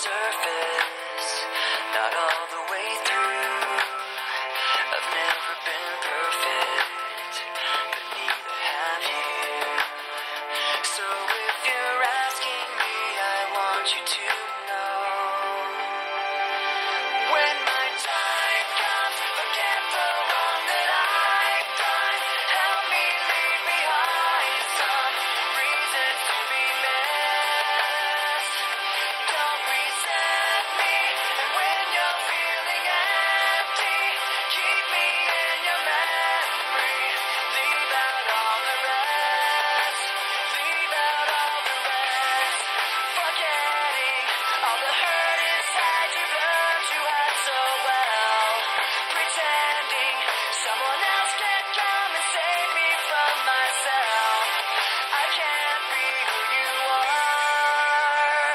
surface, not all the way through. I've never been perfect, but neither have you. So if you're asking me, I want you to know. When my time comes, forget the wrong that I've done. Help me leave behind some reasons to be missed. Don't resent me, and when you're feeling empty, keep me in your memory. Leave out all the rest. Leave out all the rest. Forgetting all the hurt inside you've learned you had so well. Pretending someone else can come and save me from myself. I can't be who you are.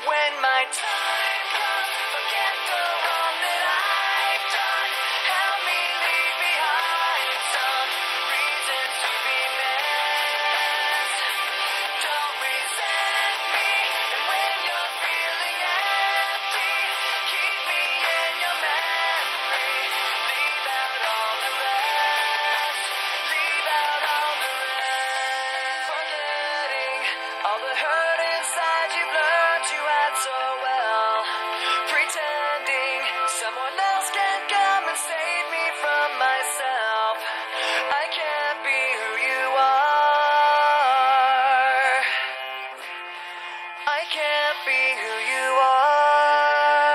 When my time comes, forget the wrong that I've done. Help me leave behind some reasons to be missed. Don't resent me, and when you're feeling empty, keep me in your memory. Leave out all the rest. Leave out all the rest. Forgetting all the hurt inside you've learned you had so well. Pretending someone else can come and save me from myself. I can't be who you are. I can't be who you are.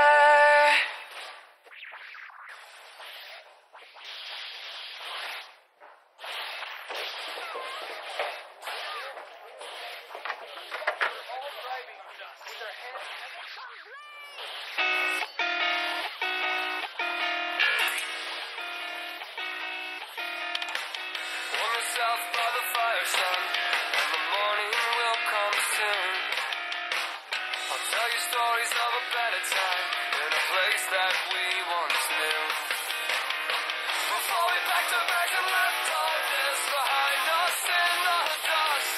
On the south by the fire, son, and the morning will come soon. I'll tell you stories of a better time in a place that we once knew. We'll fall back to back and left all this behind us in the dust.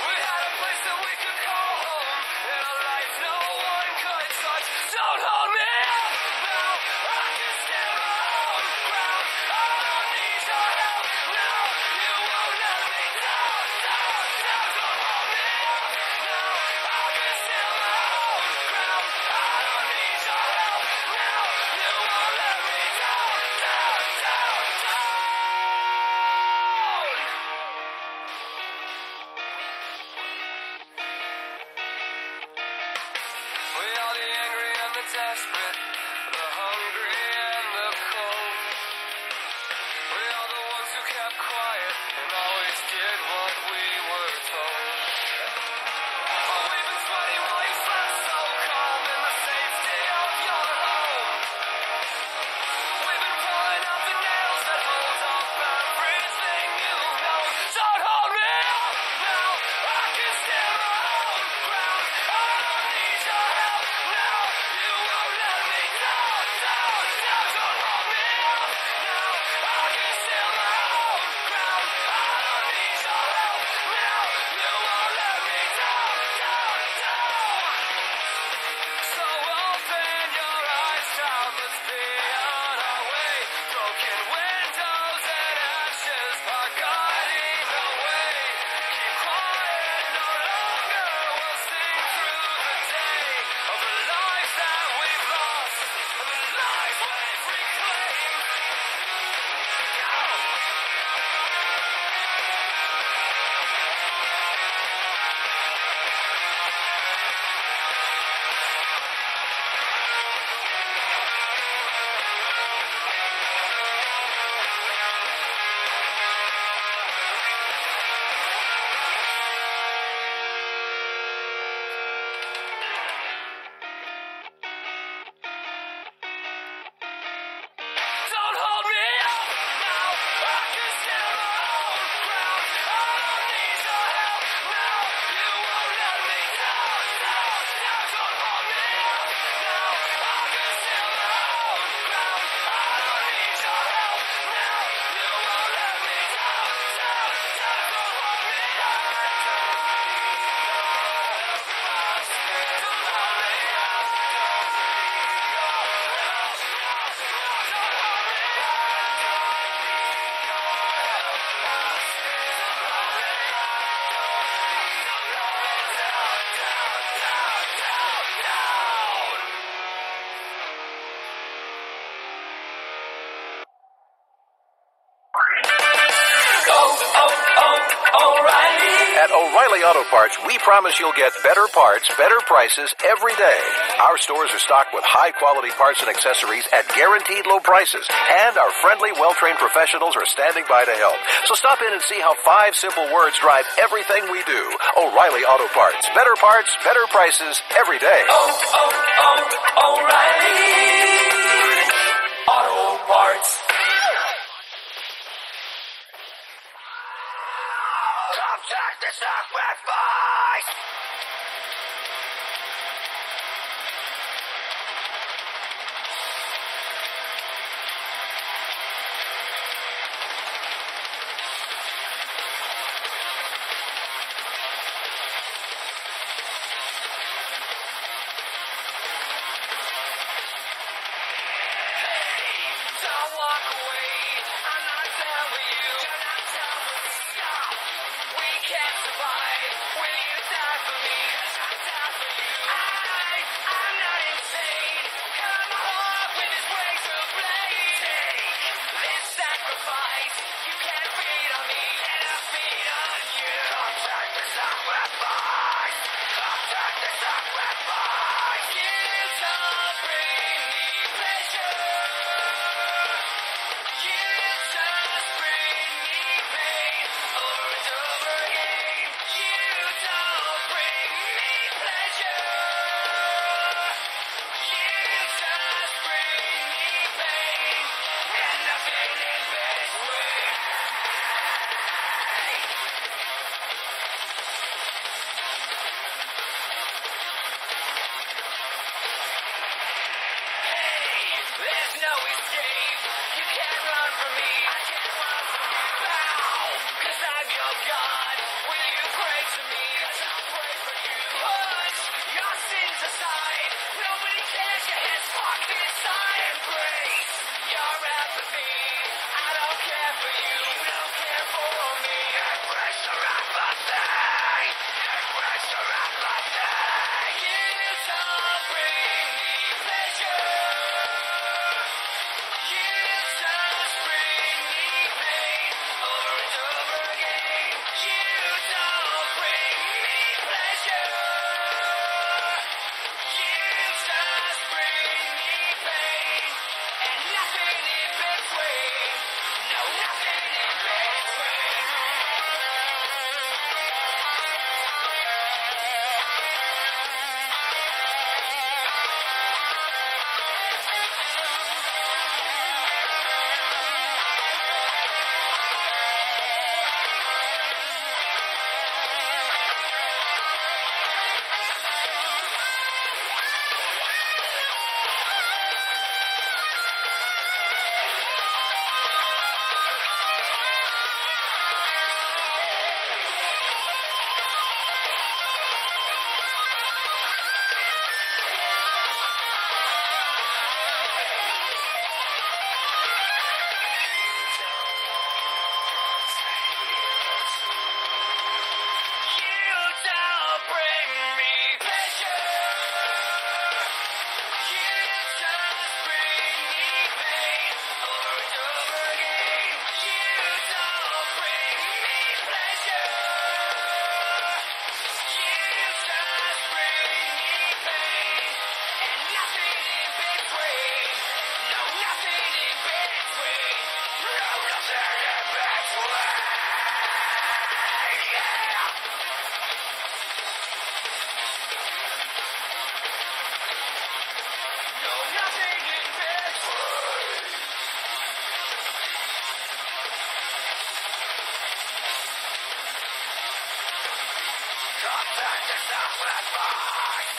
We had a place that we could call home in a life no one could touch. Don't hold me up now, I can stand my own ground. I don't need your help now, you won't let me down, down, down. Don't hold me up now, I can stand my own ground. I don't need your help now, you won't let me down, down, down, down. We are the angry and the desperate, the hungry and the cold. We are the ones who kept quiet and always did what we were told. Oh, we've been sweating while you slept so calm in the safety of your home. We've been pulling out the nails that hold up everything you know. Don't hold me up now, I can stand my own ground. I don't need your help now, you won't let O'Reilly Auto Parts, we promise you'll get better parts, better prices every day. Our stores are stocked with high-quality parts and accessories at guaranteed low prices. And our friendly, well-trained professionals are standing by to help. So stop in and see how 5 simple words drive everything we do. O'Reilly Auto Parts. Better parts, better prices every day. O'Reilly Auto Parts. Come take the sacrifice. Don't walk away. I'm not done with you. Stop. We can't survive. Will you die for me? I'm not insane. Cut my heart with this razor blade. Take this sacrifice. You can't feed on me, and I feed on you. Come take the sacrifice. Come take the sacrifice. You don't bring me pleasure. You just bring me pain over and over again. You don't bring me pleasure. You just bring me pain and nothing in between. There's no escape. You can't run from me. Bow, 'cause I'm your God. Will you pray to me? I'll pray for you. Push your sins aside. Nobody cares. Your head's fucked inside. Embrace your apathy. I don't care for you. You don't care for me. Embrace your apathy. Embrace your apathy. You don't bring me pleasure. You just bring me pain over and over again. You don't bring me pleasure. You just bring me pain and nothing in between. No, nothing in between. You don't bring me pleasure. You just bring me pain over and over again. You don't bring me pleasure. You just bring me pain and nothing in between. No, nothing in between. No, nothing in between. Yeah. No, nothing in between. Contact the sacrifice.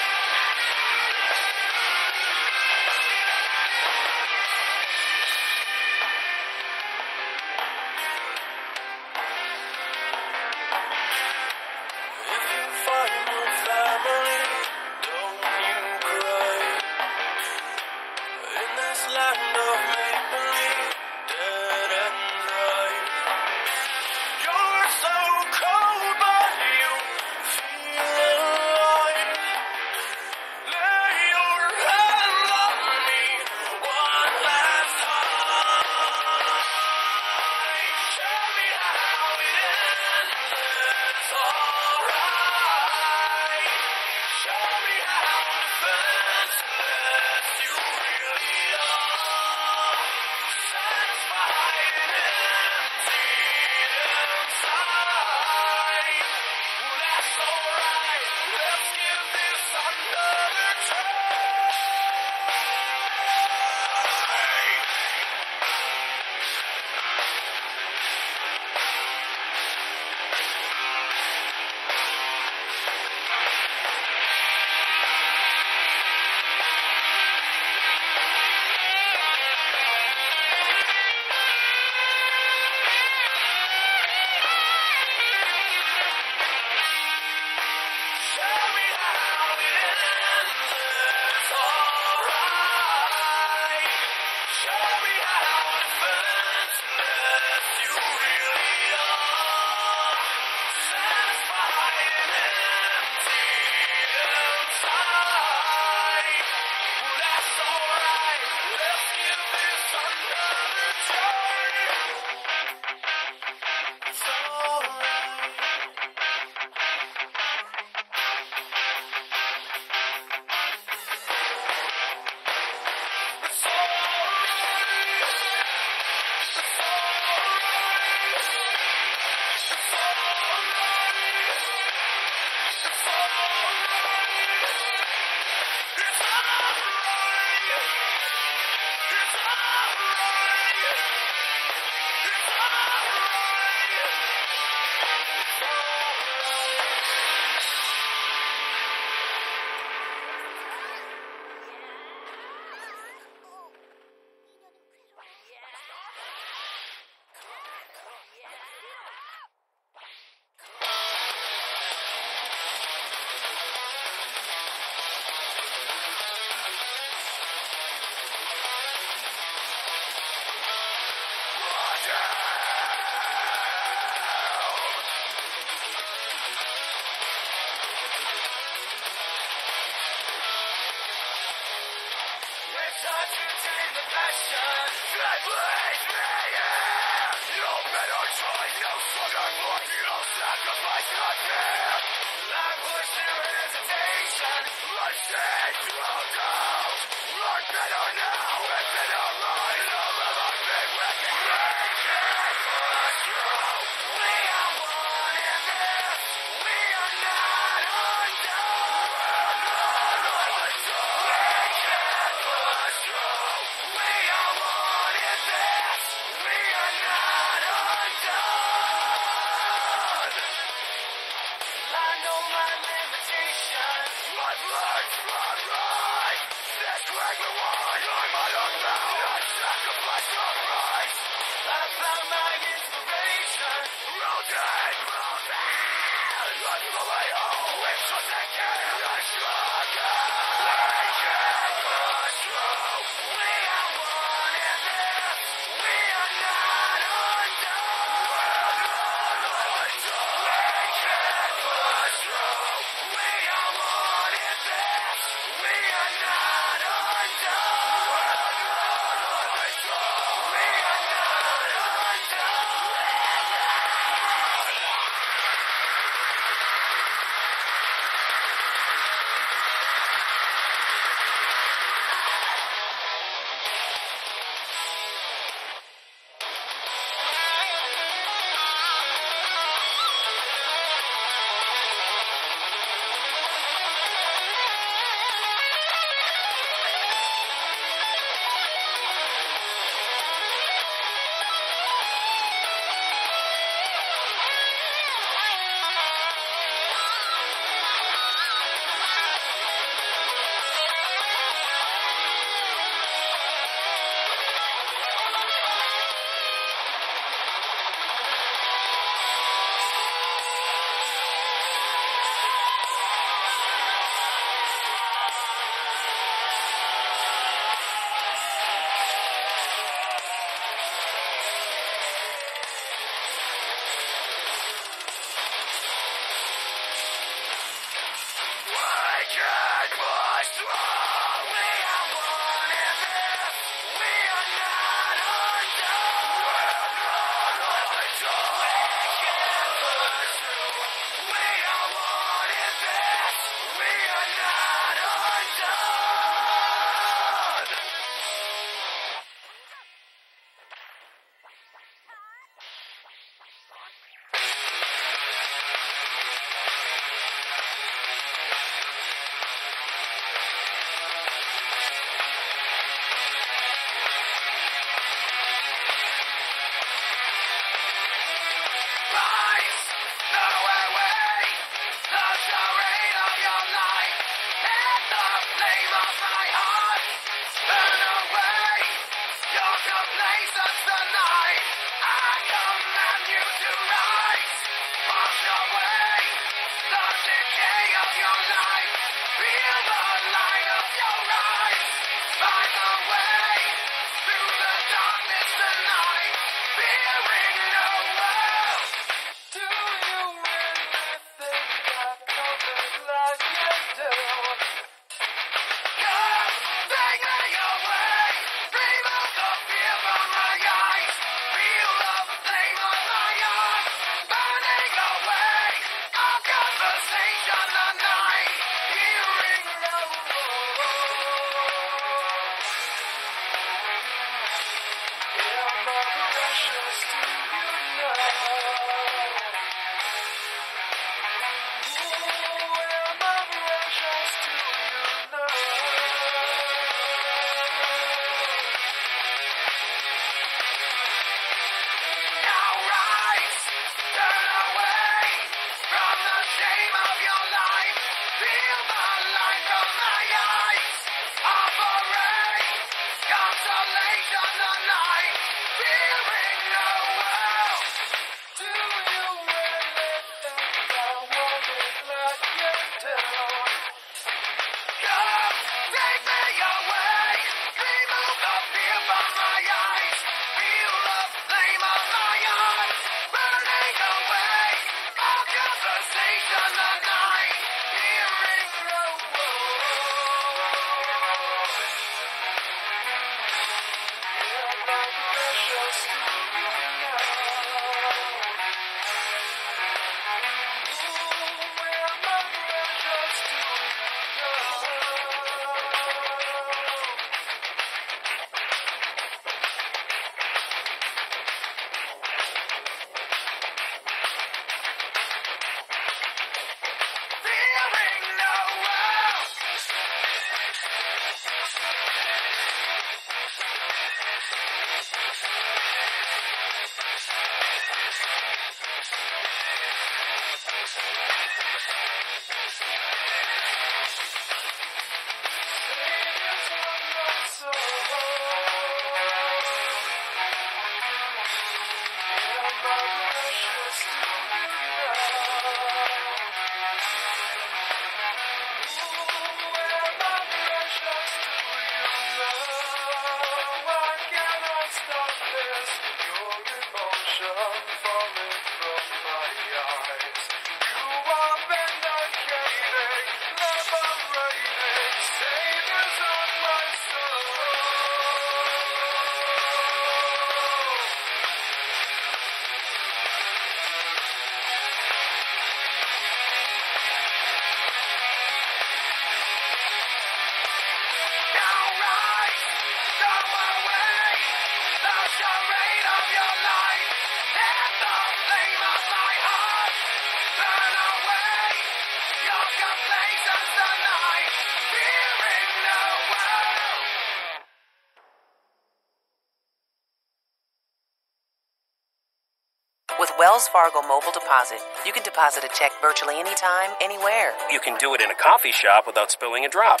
With Wells Fargo Mobile Deposit, you can deposit a check virtually anytime, anywhere. You can do it in a coffee shop without spilling a drop.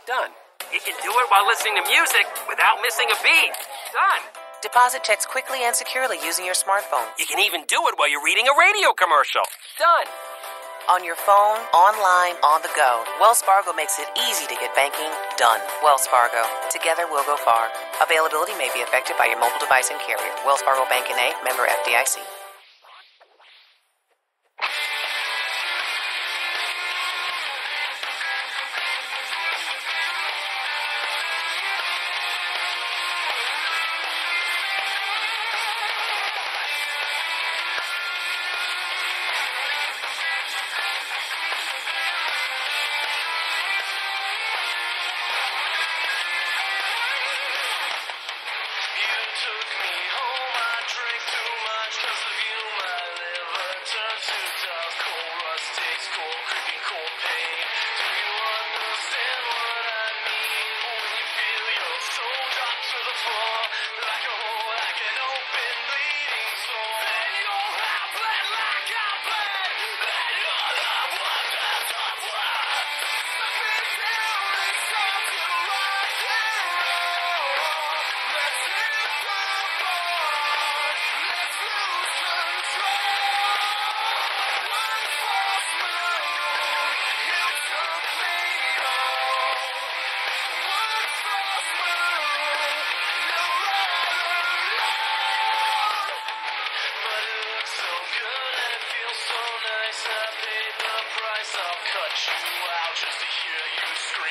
Done. You can do it while listening to music without missing a beat. Done. Deposit checks quickly and securely using your smartphone. You can even do it while you're reading a radio commercial. Done. On your phone, online, on the go, Wells Fargo makes it easy to get banking done. Wells Fargo. Together we'll go far. Availability may be affected by your mobile device and carrier. Wells Fargo Bank N.A., member FDIC. You took me home, I drank too much 'cause the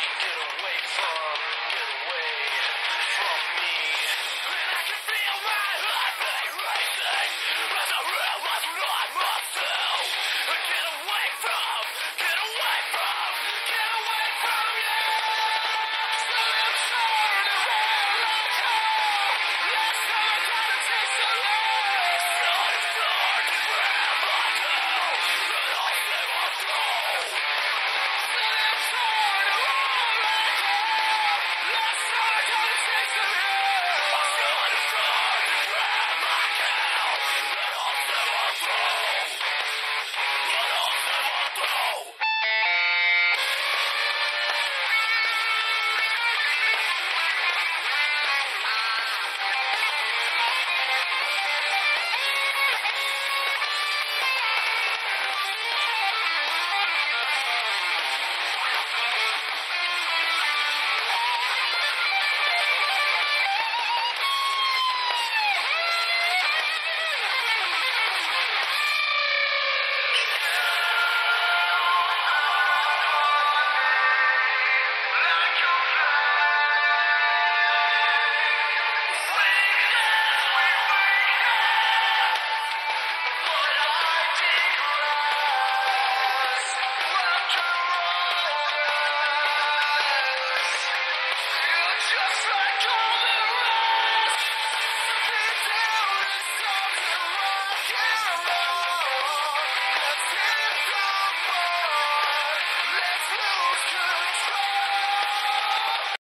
Get away from, get away.